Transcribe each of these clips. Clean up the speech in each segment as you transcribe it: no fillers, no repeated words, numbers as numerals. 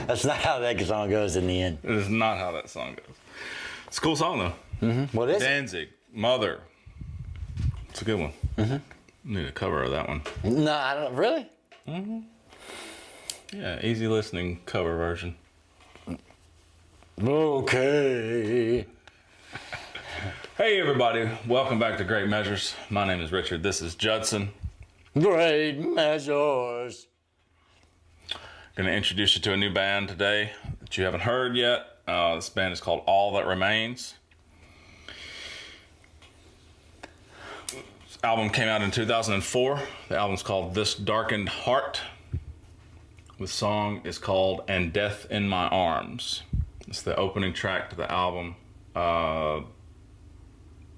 That's not how that song goes in the end. It is not how that song goes. It's a cool song, though. Mm-hmm. What is it? Danzig, Mother. It's a good one. Mm-hmm. Need a cover of that one. No, I don't. Really? Mm-hmm. Yeah, easy listening cover version. Okay. Hey, everybody. Welcome back to Great Measures. My name is Richard. This is Judson. Great Measures. Going to introduce you to a new band today that you haven't heard yet. This band is called All That Remains. This album came out in 2004. The album's called This Darkened Heart. The song is called And Death in My Arms. It's the opening track to the album.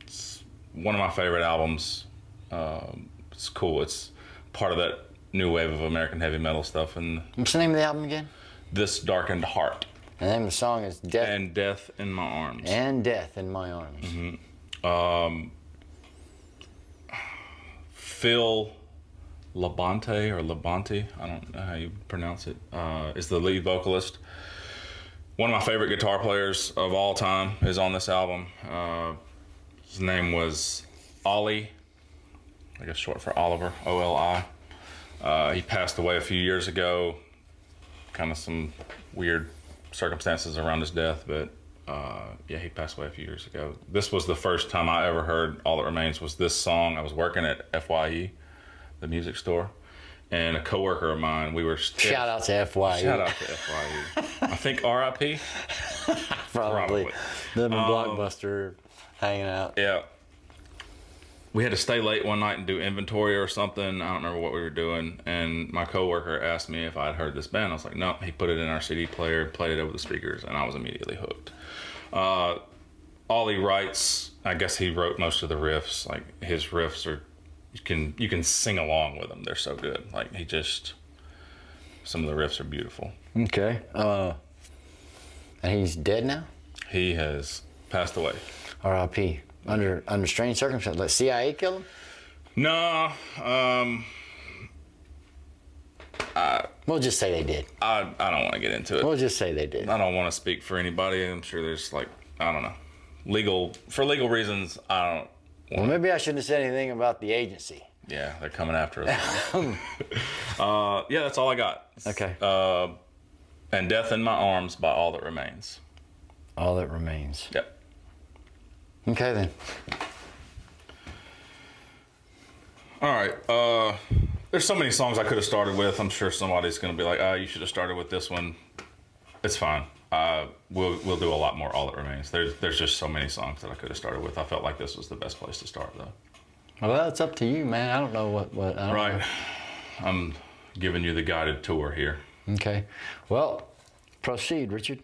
It's one of my favorite albums. It's cool. It's part of that new wave of American heavy metal stuff. And what's the name of the album again? This Darkened Heart. The name of the song is Death. And Death in My Arms. And Death in My Arms. Mm-hmm. Phil Labonte or Labonte, I don't know how you pronounce it, is the lead vocalist. One of my favorite guitar players of all time is on this album. His name was Ollie, I guess short for Oliver, O-L-I. He passed away a few years ago, kind of some weird circumstances around his death, but yeah, he passed away a few years ago. This was the first time I ever heard All That Remains was this song. I was working at FYE, the music store, and a coworker of mine, we were... Shout out to FYE. Shout out to FYE. I think RIP? Probably. Them and Blockbuster hanging out. Yeah. We had to stay late one night and do inventory or something. I don't remember what we were doing. And my coworker asked me if I'd heard this band. I was like, no. He put it in our CD player, played it over the speakers, and I was immediately hooked. Ollie writes, I guess he wrote most of the riffs. Like, his riffs are, you can sing along with them. They're so good. Like, some of the riffs are beautiful. Okay. And he's dead now? He has passed away. R.I.P. Under strange circumstances. Like CIA killed him? No. We'll just say they did. I don't want to get into it. We'll just say they did. I don't want to speak for anybody. I'm sure there's I don't know. For legal reasons, I don't. Well, maybe I shouldn't have said anything about the agency. Yeah, they're coming after us. Yeah, that's all I got. Okay. And Death in My Arms by All That Remains. All That Remains. Yep. Okay, then. All right. There's so many songs I could have started with. I'm sure somebody's going to be like, you should have started with this one. It's fine. We'll do a lot more All That Remains. There's just so many songs that I could have started with. I felt like this was the best place to start, though. Well, it's up to you, man. I don't know what I don't right. know. I'm giving you the guided tour here. Okay. Well, proceed, Richard.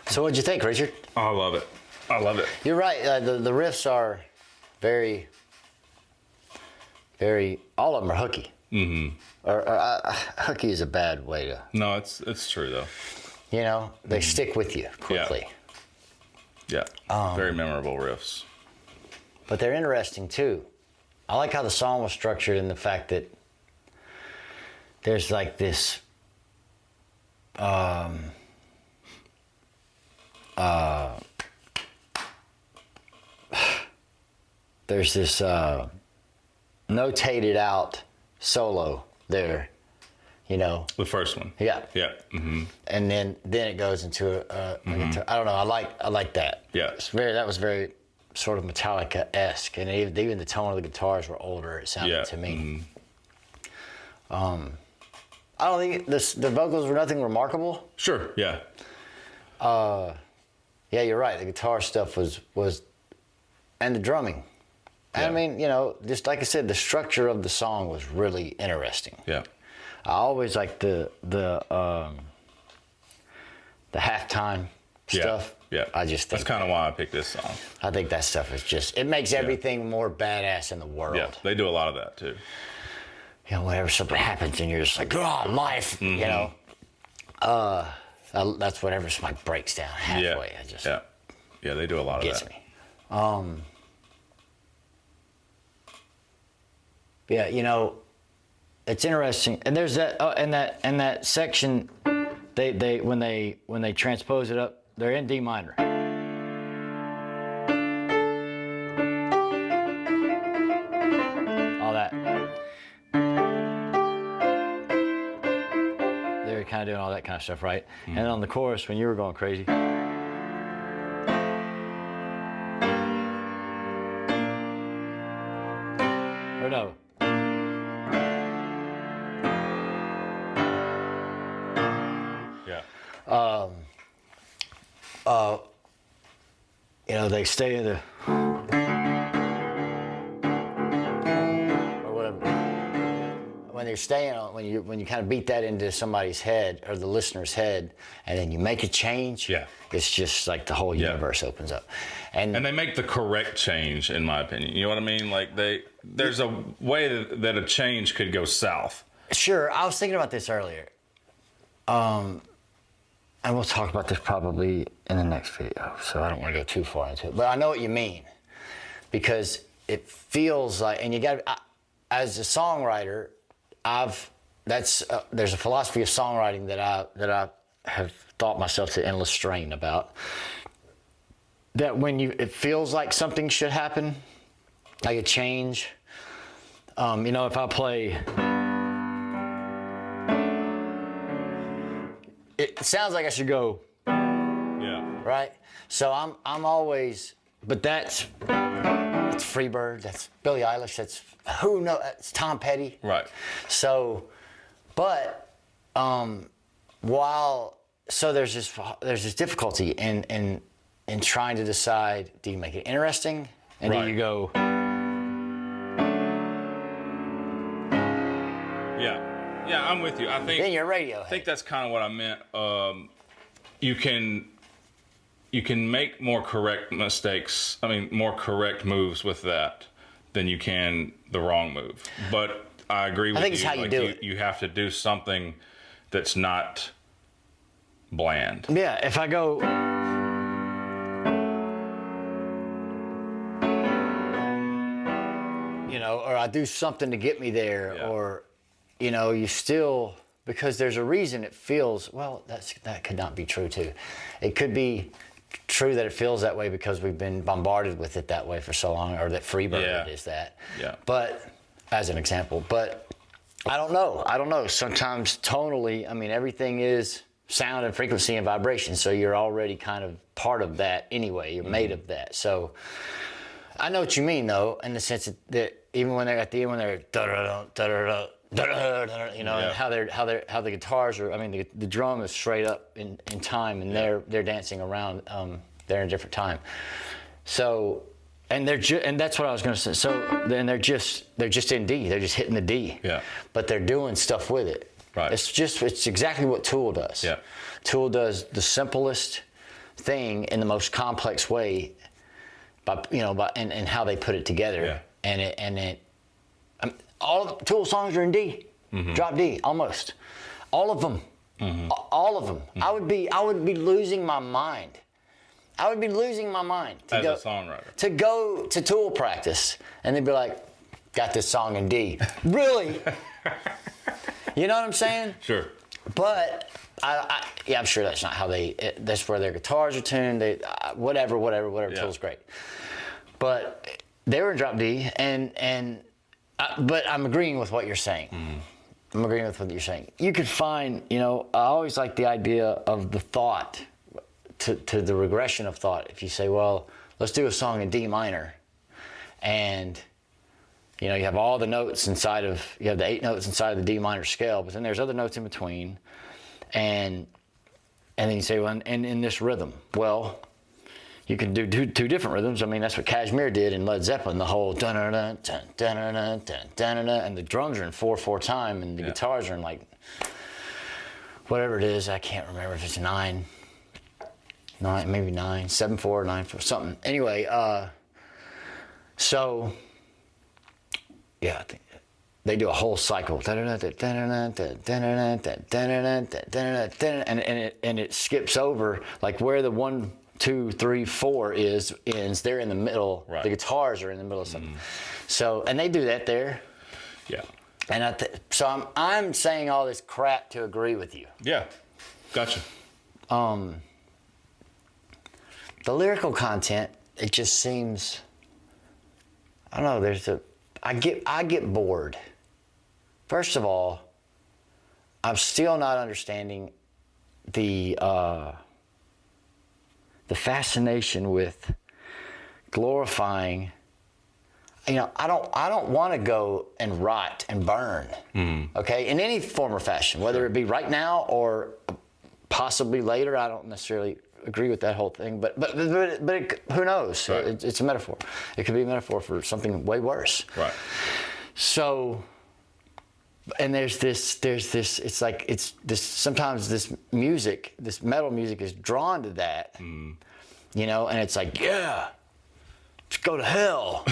So what'd you think, Richard? Oh, I love it. I love it. You're right. The riffs are very, very. All of them are hooky. Mm-hmm. Hooky is a bad way to. No, it's true though. You know, they stick with you quickly. Yeah. Very memorable riffs. But they're interesting too. I like how the song was structured in the fact that there's like this. There's this notated out solo there, you know. The first one. Yeah. Yeah. Mm-hmm. And then it goes into a guitar. I don't know. I like that. Yeah. That was very sort of Metallica-esque, and even the tone of the guitars were older. It sounded to me. Mm-hmm. I don't think the vocals were nothing remarkable. Sure. Yeah. Yeah, you're right. The guitar stuff was, and the drumming. Yeah. I mean, you know, just like I said, the structure of the song was really interesting. Yeah. I always like the halftime stuff. Yeah. I just think that's kind of why I picked this song. I think that stuff is just, it makes everything more badass in the world. Yeah, they do a lot of that too. You know, whenever something happens and you're just like, oh, life, you know. That's whenever somebody breaks down halfway. Yeah, they do a lot of that. Gets me. Yeah, you know, it's interesting, and there's that, and that section, they when they transpose it up, they're in D minor. All that. They're kind of doing all that kind of stuff, right? Mm-hmm. And on the chorus, when you were going crazy. Or no. You know, they stay in the, or whatever. when you're staying on, when you kind of beat that into somebody's head or the listener's head, and then you make a change, it's just like the whole universe opens up. And they make the correct change, in my opinion. You know what I mean? Like there's a way that a change could go south. Sure, I was thinking about this earlier. And we'll talk about this probably in the next video, so I don't want to go too far into it. But I know what you mean, because it feels like, and you got to, as a songwriter, there's a philosophy of songwriting that I have thought myself to endless strain about. That when it feels like something should happen, like a change. If I play, it sounds like I should go. Yeah. Right. So I'm always, but that's Freebird. That's Billie Eilish. That's who knows. It's Tom Petty. Right. So, but there's this difficulty in trying to decide: do you make it interesting, and do you go? Yeah, I'm with you. I think then you're radio. I think that's kind of what I meant. You can make more correct mistakes. I mean, more correct moves with that than you can the wrong move. But I agree with you. I think it's how you do it. You have to do something that's not bland. Yeah, if I go, or I do something to get me there, or, you still, because there's a reason it feels, well, that could not be true too. It could be true that it feels that way because we've been bombarded with it that way for so long, or that Freebird is that. Yeah. But, as an example, but I don't know. Sometimes tonally, I mean, everything is sound and frequency and vibration, so you're already kind of part of that anyway. You're made of that. So I know what you mean, though, in the sense that even when they're at the end, when they're da-da-da, da-da-da, da-da-da, and how the guitars are. I mean, the drum is straight up in time, and they're dancing around. They're in a different time. So, and that's what I was going to say. So then they're just in D. They're just hitting the D. Yeah. But they're doing stuff with it. Right. It's exactly what Tool does. Yeah. Tool does the simplest thing in the most complex way, and how they put it together. Yeah. And all of Tool songs are in D, drop D, almost, all of them, all of them. I would be losing my mind. I would be losing my mind as a songwriter to go to Tool practice, and they'd be like, "Got this song in D." Really? You know what I'm saying? Sure. But I'm sure that's not how that's where their guitars are tuned. Whatever. Tool's great. But they were in drop D, but I'm agreeing with what you're saying. I'm agreeing with what you're saying. You could find, I always like the idea of the thought to the regression of thought. If you say, well, let's do a song in D minor, and you have all the notes you have the 8 notes inside of the D minor scale, but then there's other notes in between, and then you say, well, and in this rhythm, well, you can do two different rhythms. I mean, that's what Kashmir did in Led Zeppelin, the whole dun-dun-dun, dun-dun-dun, dun-dun-dun, and the drums are in 4/4 time, and the guitars are in like, whatever it is, I can't remember if it's 9, maybe 9, 7/4, 9/4, something. Anyway, so, yeah, I think they do a whole cycle, and it skips over, like where the 1, 2, 3, 4 ends. They're in the middle. Right. The guitars are in the middle of something. So, and they do that there. Yeah. And so I'm saying all this crap to agree with you. Yeah. Gotcha. The lyrical content, it just seems, I don't know, I get bored. First of all, I'm still not understanding the fascination with glorifying. I don't want to go and rot and burn. Okay, in any form or fashion, whether it be right now or possibly later. I don't necessarily agree with that whole thing, but who knows? Right. It's a metaphor. It could be a metaphor for something way worse. Right. So and there's this. It's like it's this. Sometimes this music, this metal music, is drawn to that, you know, and it's like, yeah, let's go to hell.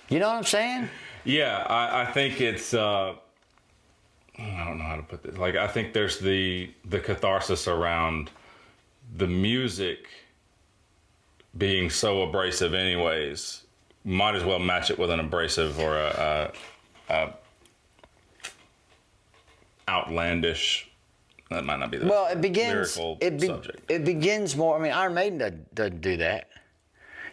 You know what I'm saying? Yeah, I think it's. I don't know how to put this. Like, I think there's the catharsis around the music being so abrasive, anyways. Might as well match it with an abrasive or a outlandish. That might not be the lyrical subject. It begins more. I mean, Iron Maiden doesn't do that.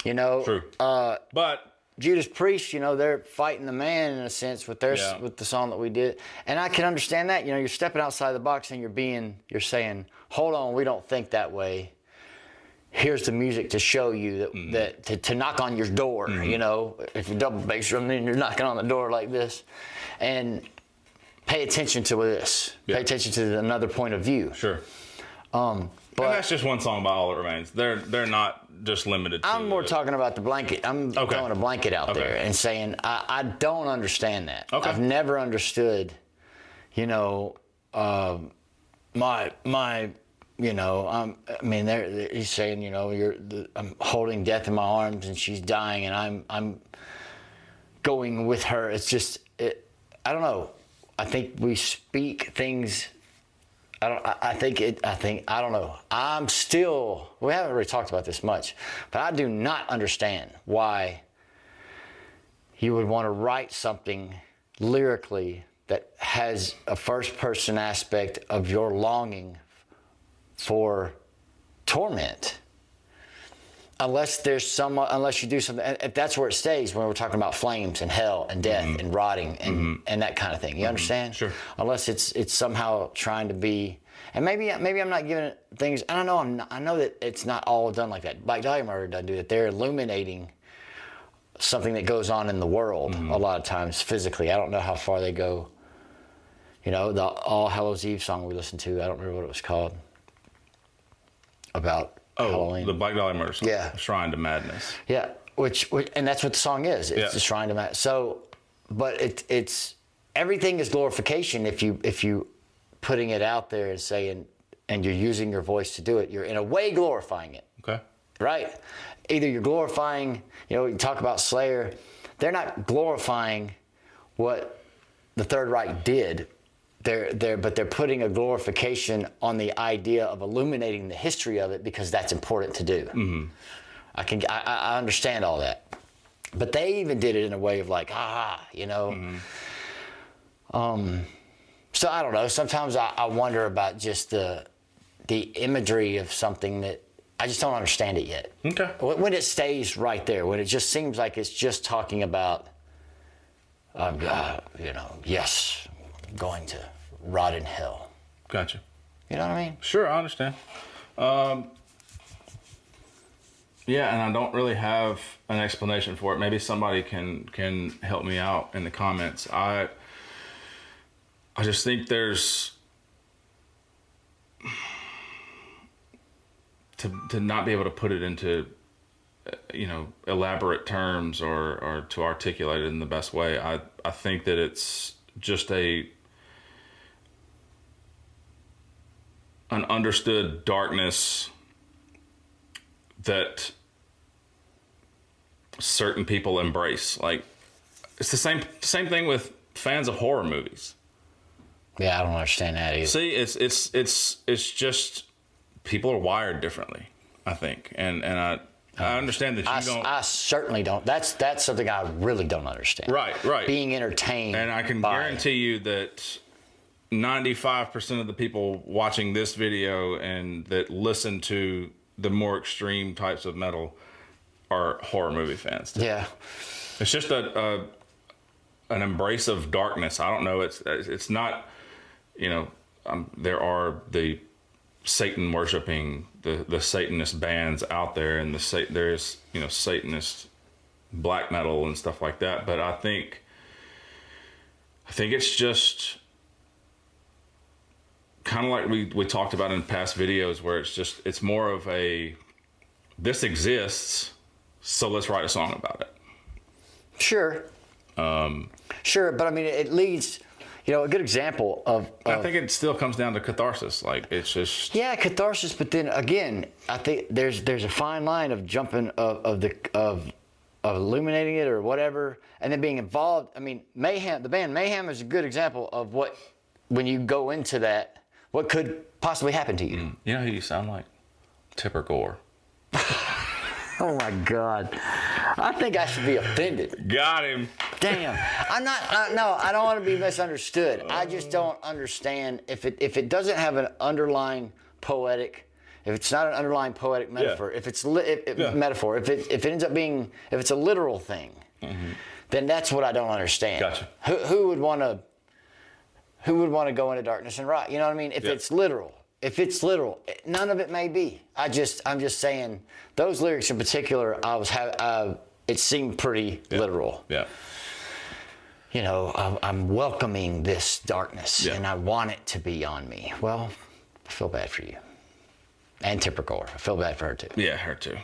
You know. True. But Judas Priest, you know, they're fighting the man in a sense with their with the song that we did, and I can understand that. You know, you're stepping outside the box and you're saying, "Hold on, we don't think that way. Here's the music to show you that to knock on your door." You know, if you're double bass drum, then you're knocking on the door like this, and pay attention to this. Pay attention to another point of view. Sure. But and that's just one song by All That Remains. They're not just limited to... I'm more talking about the blanket. I'm throwing a blanket out there and saying, I don't understand that. Okay. I've never understood, you know, my you know, I mean, he's saying, you know, I'm holding death in my arms and she's dying and I'm going with her. It's just, I don't know. I think we speak things... I don't know. I'm still, we haven't really talked about this much, but I do not understand why you would want to write something lyrically that has a first person aspect of your longing for torment. Unless you do something, and that's where it stays when we're talking about flames and hell and death and rotting and that kind of thing. You understand? Sure. Unless it's somehow trying to be, and maybe I'm not giving it things. I don't know. I know that it's not all done like that. Black Dahlia Murder doesn't do that. They're illuminating something that goes on in the world a lot of times physically. I don't know how far they go. You know, the All Hallows Eve song we listened to. I don't remember what it was called. About Halloween. The Black Dahlia Murder song. Yeah. Shrine to Madness. Yeah, which and that's what the song is. It's a shrine to madness. So, but it's everything is glorification if you putting it out there and saying, and you're using your voice to do it. You're in a way glorifying it. Okay. Right. Either you're glorifying. You know, you talk about Slayer. They're not glorifying what the Third Reich did. But they're putting a glorification on the idea of illuminating the history of it because that's important to do. I understand all that, but they even did it in a way of like, you know. So I don't know. Sometimes I wonder about just the imagery of something that I just don't understand it yet. Okay. When it stays right there, when it just seems like it's just talking about, you know, yes, I'm going to rot in hell. Gotcha. You know what I mean? Sure, I understand. Yeah, and I don't really have an explanation for it. Maybe somebody can help me out in the comments. I just think there's to not be able to put it into you know, elaborate terms or to articulate it in the best way. I think that it's just an understood darkness that certain people embrace. Like, it's the same thing with fans of horror movies. Yeah, I don't understand that either. See, it's just people are wired differently, I think, and I understand that you don't. I certainly don't. That's something I really don't understand. Right. Being entertained, and I can guarantee you that 95% of the people watching this video and that listen to the more extreme types of metal are horror movie fans. Yeah, it's just an embrace of darkness. I don't know. It's not. You know, there are the Satan worshiping the Satanist bands out there, and there's Satanist black metal and stuff like that. But I think it's just kind of like we talked about in past videos, where it's more of a, this exists, so let's write a song about it. Sure. Sure, but I mean, it leads. a good example of I think it still comes down to catharsis. Like, it's just... Yeah, catharsis, but then again, I think there's a fine line of jumping of illuminating it or whatever, and then being involved. I mean, Mayhem, the band Mayhem is a good example of what, when you go into that, what could possibly happen to you. You know who you sound like? Tipper Gore. Oh my God. I think I should be offended. Got him. Damn. I don't want to be misunderstood. I just don't understand if it doesn't have an underlying poetic, if it's not an underlying poetic metaphor, if it's metaphor, if it ends up being, if it's a literal thing, then that's what I don't understand. Gotcha. Who would want to go into darkness and rock? You know what I mean? If it's literal. If it's literal, none of it may be. I'm just saying those lyrics in particular. It seemed pretty literal. Yeah. You know, I'm welcoming this darkness, and I want it to be on me. Well, I feel bad for you, and Tipper Gore. I feel bad for her too. Yeah, her too.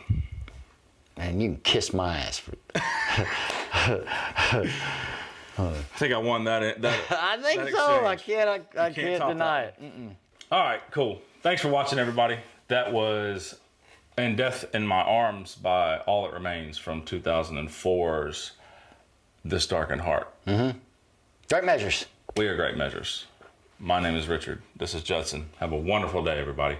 And you can kiss my ass for. I think I won that. I think that so. exchange. I can't deny it. All right, cool. Thanks for watching, everybody. That was "And Death in My Arms" by All That Remains from 2004's This Darkened Heart. Great measures. We are Great Measures. My name is Richard. This is Judson. Have a wonderful day, everybody.